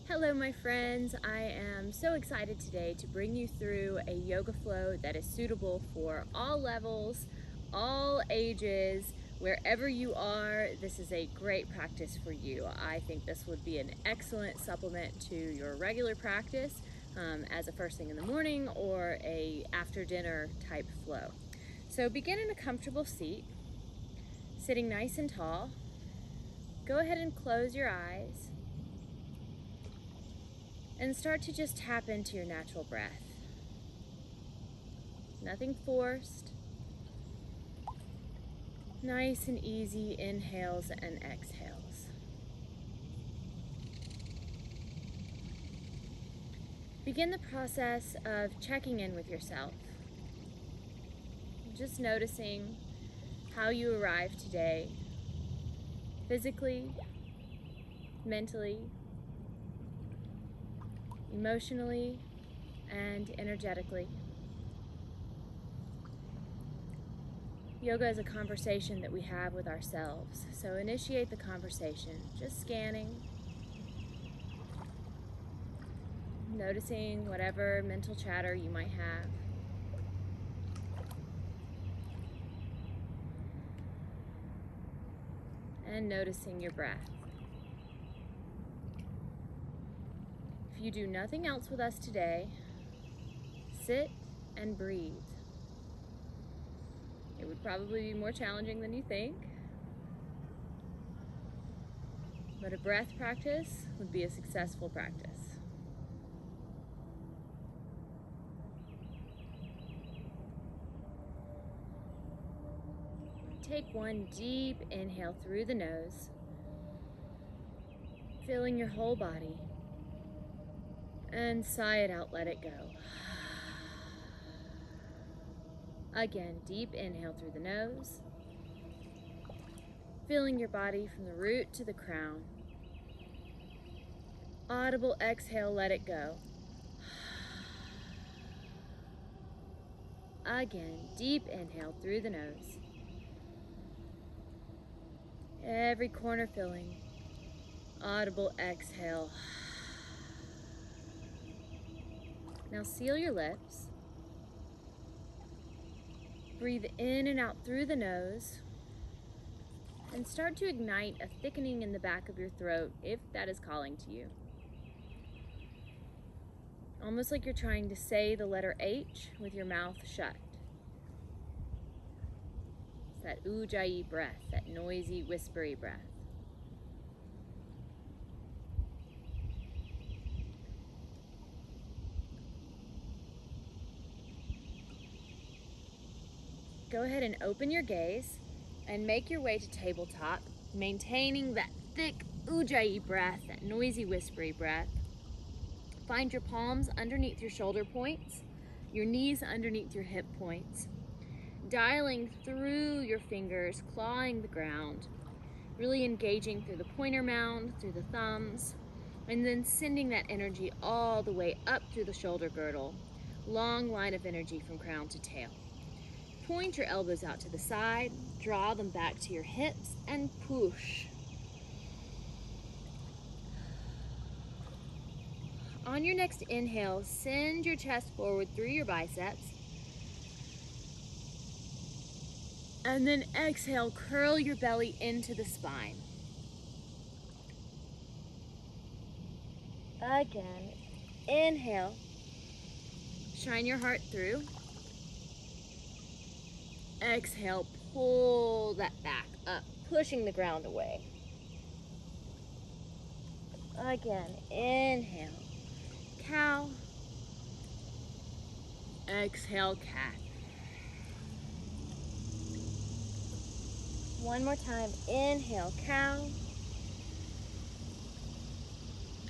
Hello my friends, I am so excited today to bring you through a yoga flow that is suitable for all levels, all ages, wherever you are. This is a great practice for you. I think this would be an excellent supplement to your regular practice as a first thing in the morning or a after dinner type flow. So begin in a comfortable seat, sitting nice and tall. Go ahead and close your eyes and start to just tap into your natural breath. Nothing forced. Nice and easy inhales and exhales. Begin the process of checking in with yourself. Just noticing how you arrived today, physically, mentally, emotionally, and energetically. Yoga is a conversation that we have with ourselves, so initiate the conversation, just scanning, noticing whatever mental chatter you might have. And noticing your breath. If you do nothing else with us today, sit and breathe. It would probably be more challenging than you think, but a breath practice would be a successful practice. Take one deep inhale through the nose, filling your whole body, and sigh it out, let it go. Again, deep inhale through the nose, filling your body from the root to the crown. Audible exhale, let it go. Again, deep inhale through the nose. Every corner filling. Audible exhale. Now seal your lips. Breathe in and out through the nose. And start to ignite a thickening in the back of your throat if that is calling to you. Almost like you're trying to say the letter H with your mouth shut. It's that ujjayi breath, that noisy, whispery breath. Go ahead and open your gaze and make your way to tabletop, maintaining that thick ujjayi breath, that noisy, whispery breath. Find your palms underneath your shoulder points, your knees underneath your hip points, dialing through your fingers, clawing the ground, really engaging through the pointer mound, through the thumbs, and then sending that energy all the way up through the shoulder girdle, long line of energy from crown to tail. Point your elbows out to the side, draw them back to your hips, and push. On your next inhale, send your chest forward through your biceps. And then exhale, curl your belly into the spine. Again, inhale, shine your heart through. Exhale, pull that back up, pushing the ground away. Again, inhale, cow. Exhale, cat. One more time, inhale, cow.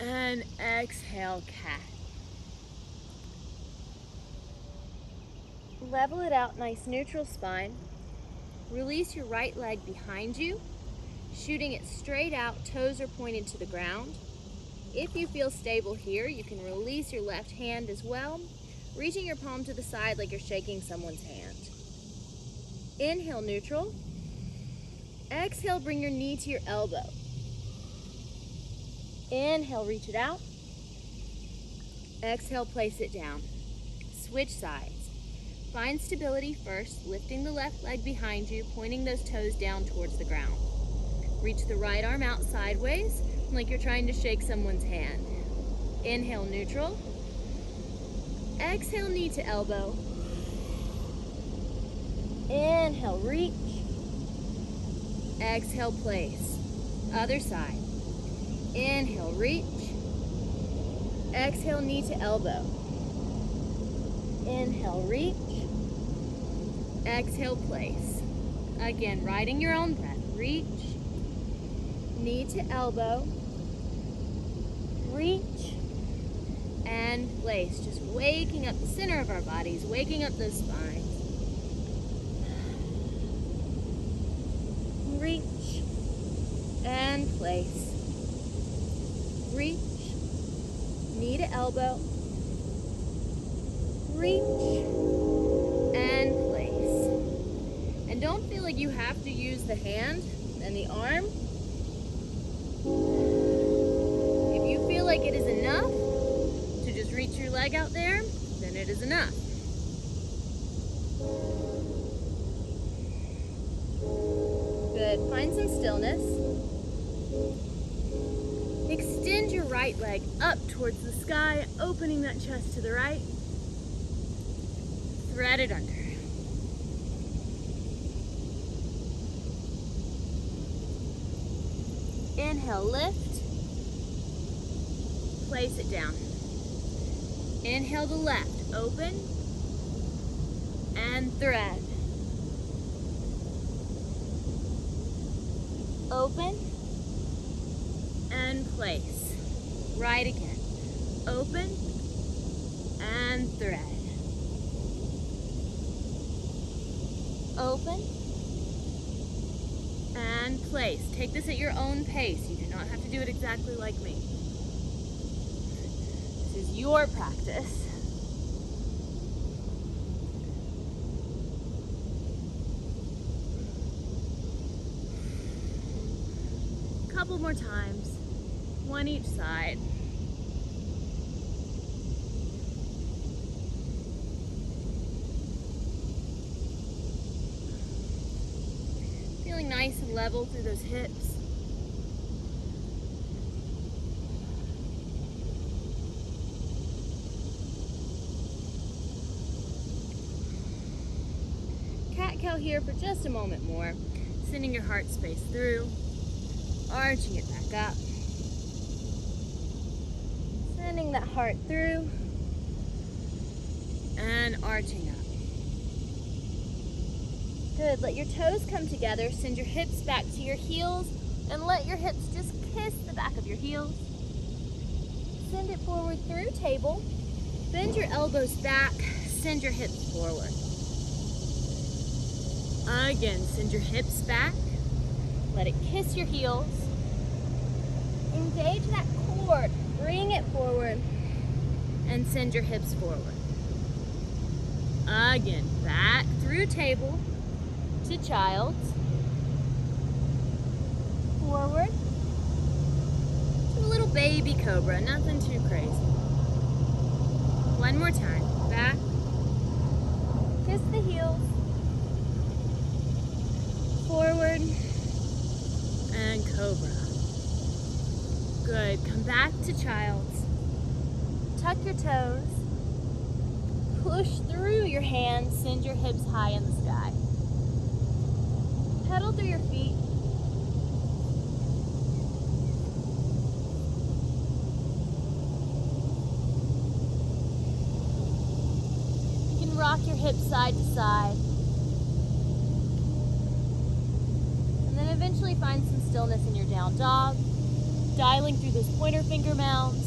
And exhale, cat. Level it out, nice neutral spine. Release your right leg behind you, shooting it straight out, toes are pointed to the ground. If you feel stable here, you can release your left hand as well, reaching your palm to the side like you're shaking someone's hand. Inhale, neutral. Exhale, bring your knee to your elbow. Inhale, reach it out. Exhale, place it down. Switch sides. Find stability first, lifting the left leg behind you, pointing those toes down towards the ground. Reach the right arm out sideways, like you're trying to shake someone's hand. Inhale, neutral. Exhale, knee to elbow. Inhale, reach. Exhale, place. Other side. Inhale, reach. Exhale, knee to elbow. Inhale, reach. Exhale, place. Again, riding your own breath. Reach. Knee to elbow. Reach. And place. Just waking up the center of our bodies, waking up those spines. Reach. And place. Reach. Knee to elbow. Reach. And place. And don't feel like you have to use the hand and the arm. If you feel like it is enough to just reach your leg out there, then it is enough. Good. Find some stillness. Extend your right leg up towards the sky, opening that chest to the right. Thread it under. Inhale, lift. Place it down. Inhale to left, open. And thread. Open. And place. Right again. Open. And thread. Open. And place. Take this at your own pace. You do not have to do it exactly like me. This is your practice. Couple more times. One each side. Feeling nice and level through those hips. Cat-cow here for just a moment more. Sending your heart space through. Arching it back up. Sending that heart through. And arching up. Good. Let your toes come together. Send your hips back to your heels. And let your hips just kiss the back of your heels. Send it forward through table. Bend your elbows back. Send your hips forward. Again, send your hips back. Let it kiss your heels. Engage that core. Bring it forward. And send your hips forward. Again, back through table to child's. Forward to a little baby cobra. Nothing too crazy. One more time. Back. Kiss the heels. Forward. And cobra. Good. Come back to child's. Tuck your toes. Push through your hands. Send your hips high in the sky. Pedal through your feet. You can rock your hips side to side. And then eventually find some stillness in your down dog. Dialing through those pointer finger mounds.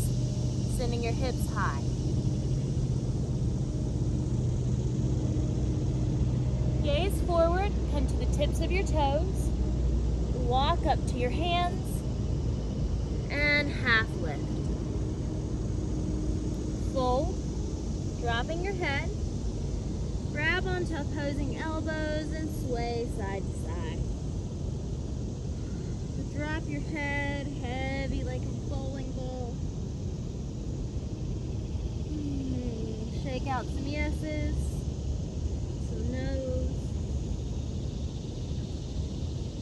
Sending your hips high. Gaze forward, come to the tips of your toes, walk up to your hands, and half lift. Fold, dropping your head, grab onto opposing elbows and sway side to side. So drop your head heavy like a bowling ball. out some yeses, some nos.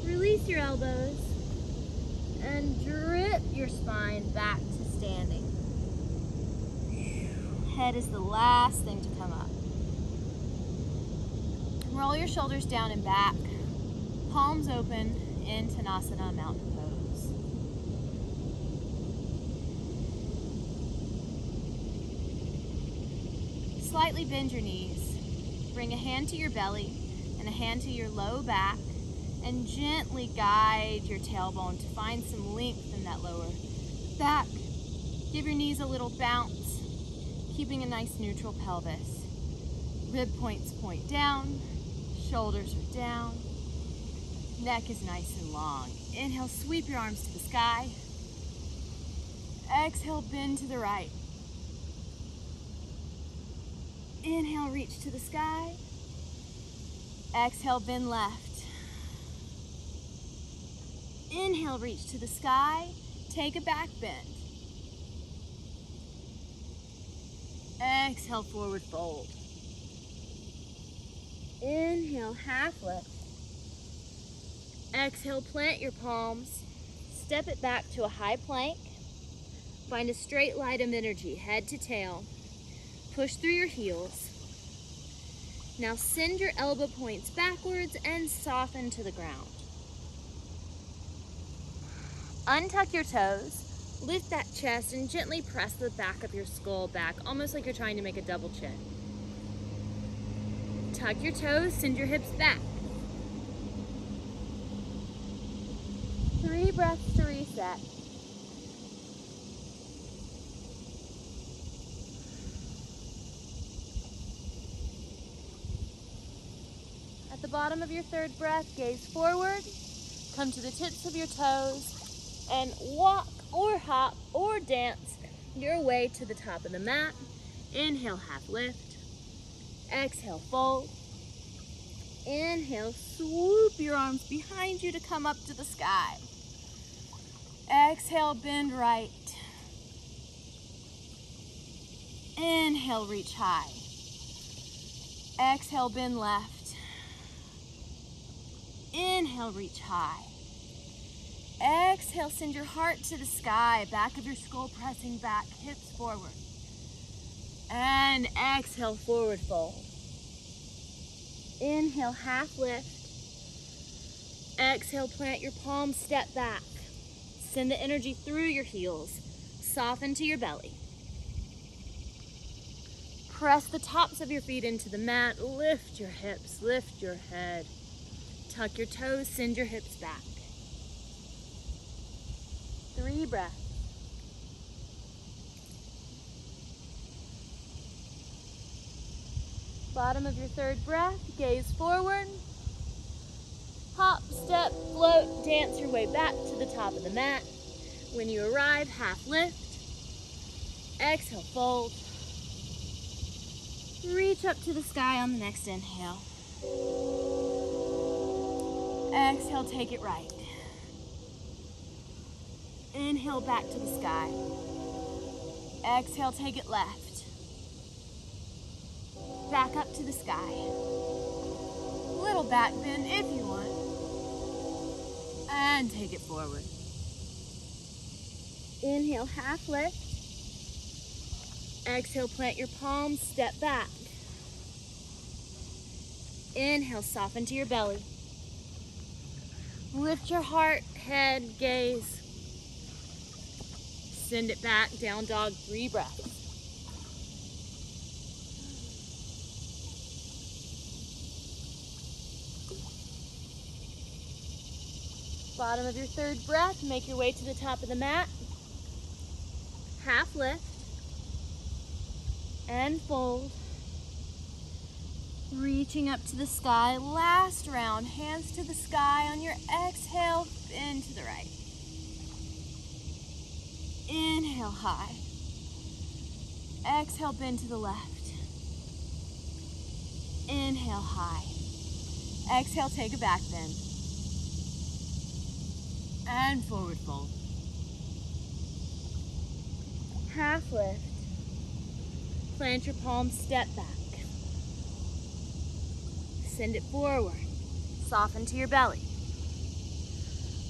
Release your elbows and drip your spine back to standing. Head is the last thing to come up. Roll your shoulders down and back, palms open in Tanasana, mountain pose. Slightly bend your knees. Bring a hand to your belly and a hand to your low back, and gently guide your tailbone to find some length in that lower back. Give your knees a little bounce, keeping a nice neutral pelvis. Rib points point down, shoulders are down, neck is nice and long. Inhale, sweep your arms to the sky. Exhale, bend to the right. Inhale, reach to the sky. Exhale, bend left. Inhale, reach to the sky. Take a back bend. Exhale, forward fold. Inhale, half lift. Exhale, plant your palms. Step it back to a high plank. Find a straight line of energy, head to tail. Push through your heels. Now send your elbow points backwards and soften to the ground. Untuck your toes, lift that chest, and gently press the back of your skull back, almost like you're trying to make a double chin. Tuck your toes, send your hips back. 3 breaths to reset. At the bottom of your 3rd breath, gaze forward, come to the tips of your toes, and walk or hop or dance your way to the top of the mat. Inhale, half lift. Exhale, fold. Inhale, swoop your arms behind you to come up to the sky. Exhale, bend right. Inhale, reach high. Exhale, bend left. Inhale, reach high. Exhale, send your heart to the sky, back of your skull pressing back, hips forward. And exhale, forward fold. Inhale, half lift. Exhale, plant your palms, step back. Send the energy through your heels. Soften to your belly. Press the tops of your feet into the mat. Lift your hips, lift your head. Tuck your toes, send your hips back. 3 breaths. Bottom of your 3rd breath, gaze forward. Hop, step, float, dance your way back to the top of the mat. When you arrive, half lift. Exhale, fold. Reach up to the sky on the next inhale. Exhale, take it right. Inhale, back to the sky. Exhale, take it left. Back up to the sky. Little back bend if you want. And take it forward. Inhale, half lift. Exhale, plant your palms, step back. Inhale, soften to your belly. Lift your heart, head, gaze. Send it back, down dog, 3 breaths. Bottom of your 3rd breath, make your way to the top of the mat. Half lift. And fold. Reaching up to the sky, last round, hands to the sky. On your exhale, bend to the right. Inhale, high. Exhale, bend to the left. Inhale, high. Exhale, take a back bend. And forward fold. Half lift. Plant your palms, step back. Send it forward. Soften to your belly.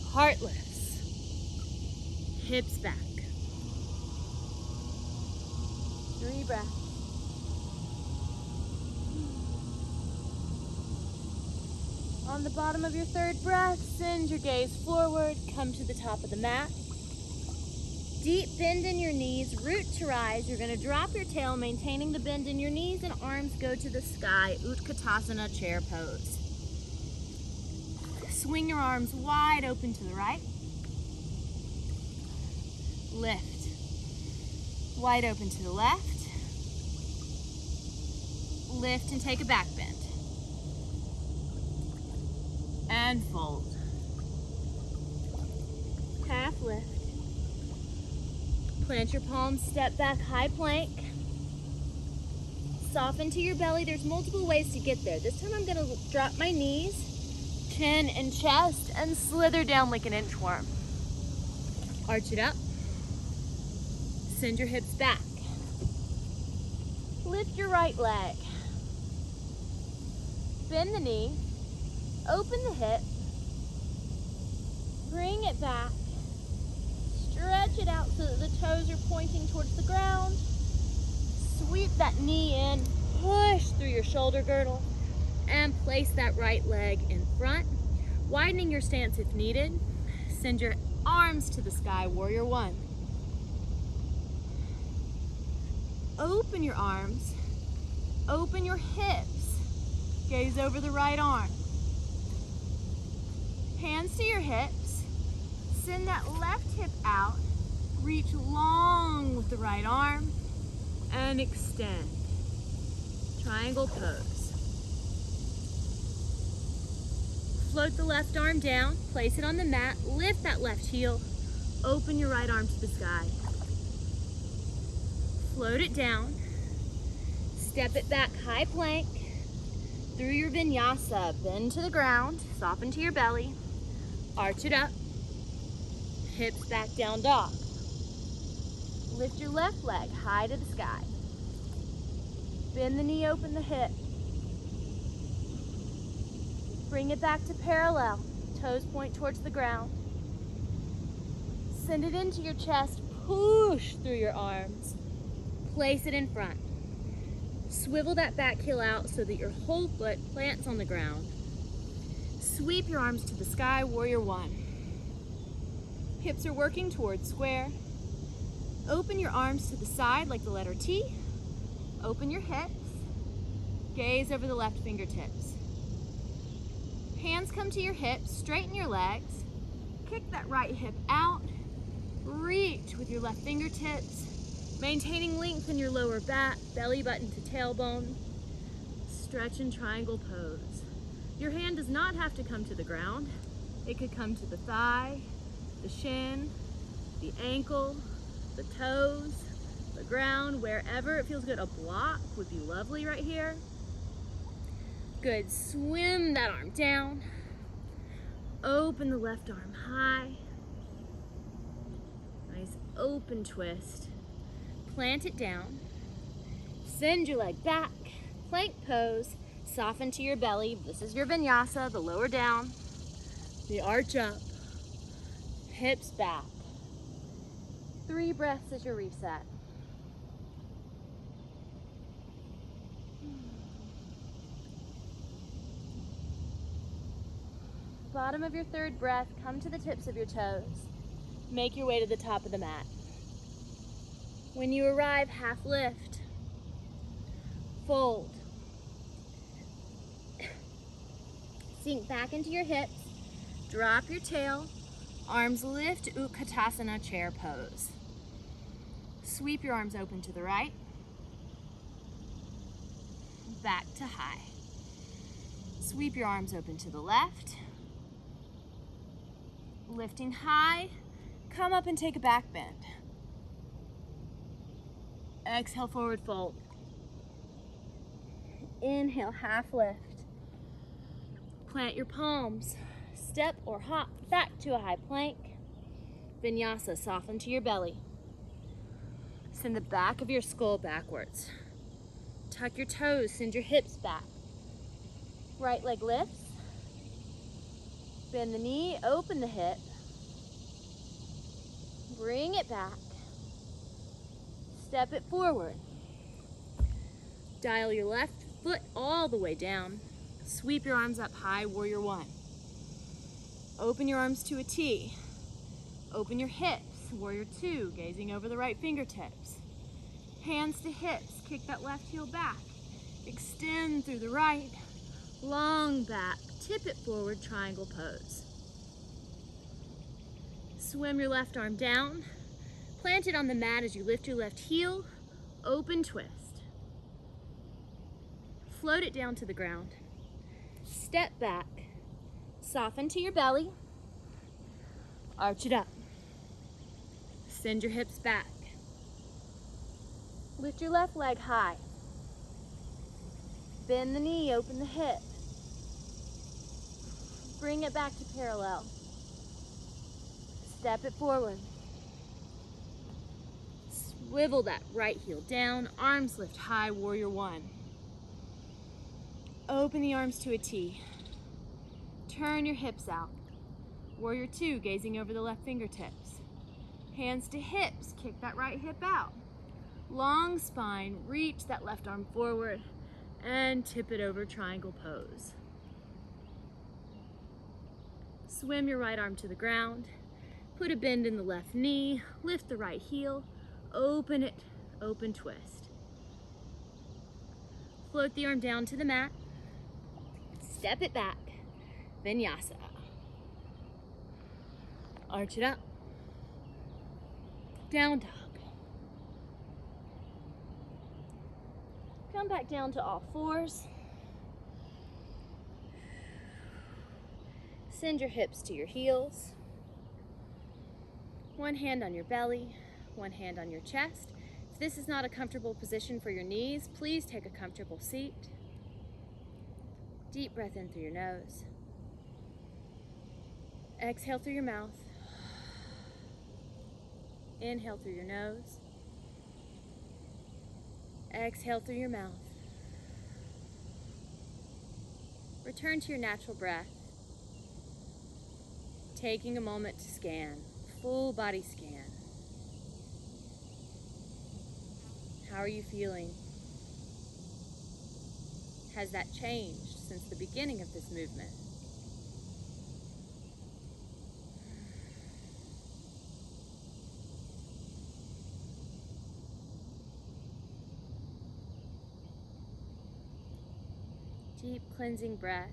Heart lifts. Hips back. 3 breaths. On the bottom of your 3rd breath, send your gaze forward, come to the top of the mat. Deep bend in your knees, root to rise. You're gonna drop your tail, maintaining the bend in your knees, and arms go to the sky, Utkatasana chair pose. Swing your arms wide open to the right. Lift. Wide open to the left. Lift and take a back bend. And fold. Half lift. Plant your palms, step back, high plank. Soften to your belly. There's multiple ways to get there. This time I'm gonna drop my knees, chin and chest, and slither down like an inchworm. Arch it up. Send your hips back. Lift your right leg. Bend the knee. Open the hip. Bring it back. Stretch it out so that the toes are pointing towards the ground. Sweep that knee in. Push through your shoulder girdle. And place that right leg in front. Widening your stance if needed. Send your arms to the sky, warrior 1. Open your arms. Open your hips. Gaze over the right arm. Hands to your hips. Send that left hip out. Reach long with the right arm and extend. Triangle pose. Float the left arm down. Place it on the mat. Lift that left heel. Open your right arm to the sky. Float it down. Step it back, high plank. Through your vinyasa, bend to the ground, soften to your belly, arch it up, hips back, down dog. Lift your left leg high to the sky. Bend the knee, open the hip. Bring it back to parallel, toes point towards the ground. Send it into your chest, push through your arms. Place it in front. Swivel that back heel out so that your whole foot plants on the ground. Sweep your arms to the sky, warrior 1. Hips are working towards square. Open your arms to the side like the letter T. Open your hips. Gaze over the left fingertips. Hands come to your hips, straighten your legs. Kick that right hip out. Reach with your left fingertips. Maintaining length in your lower back, belly button to tailbone. Stretch and triangle pose. Your hand does not have to come to the ground. It could come to the thigh, the shin, the ankle, the toes, the ground, wherever it feels good. A block would be lovely right here. Good, swim that arm down. Open the left arm high. Nice open twist. Plant it down, send your leg back, plank pose, soften to your belly. This is your vinyasa, the lower down, the arch up, hips back. 3 breaths as your reset. Bottom of your 3rd breath, come to the tips of your toes. Make your way to the top of the mat. When you arrive, half lift, fold. Sink back into your hips, drop your tail, arms lift, Utkatasana chair pose. Sweep your arms open to the right, back to high. Sweep your arms open to the left, lifting high, come up and take a back bend. Exhale, forward fold. Inhale, half lift. Plant your palms. Step or hop back to a high plank. Vinyasa, soften to your belly. Send the back of your skull backwards. Tuck your toes, send your hips back. Right leg lifts. Bend the knee, open the hip. Bring it back. Step it forward. Dial your left foot all the way down. Sweep your arms up high, warrior one. Open your arms to a T. Open your hips, warrior two, gazing over the right fingertips. Hands to hips, kick that left heel back. Extend through the right, long back, tip it forward, triangle pose. Swim your left arm down, plant it on the mat as you lift your left heel, open twist. Float it down to the ground. Step back, soften to your belly, arch it up. Send your hips back. Lift your left leg high. Bend the knee, open the hip. Bring it back to parallel. Step it forward. Swivel that right heel down, arms lift high, warrior one. Open the arms to a T. Turn your hips out. Warrior two, gazing over the left fingertips. Hands to hips, kick that right hip out. Long spine, reach that left arm forward and tip it over, triangle pose. Swim your right arm to the ground. Put a bend in the left knee, lift the right heel, open it, open twist. Float the arm down to the mat. Step it back, vinyasa. Arch it up. Down dog. Come back down to all fours. Send your hips to your heels. One hand on your belly, one hand on your chest. If this is not a comfortable position for your knees, please take a comfortable seat. Deep breath in through your nose. Exhale through your mouth. Inhale through your nose. Exhale through your mouth. Return to your natural breath. Taking a moment to scan, full body scan. How are you feeling? Has that changed since the beginning of this movement? Deep cleansing breath.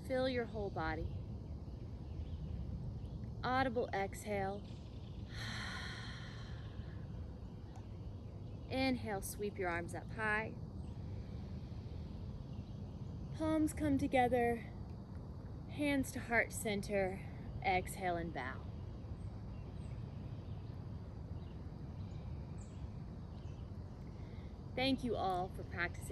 Fill your whole body. Audible exhale. Inhale, sweep your arms up high. Palms come together. Hands to heart center. Exhale and bow. Thank you all for practicing.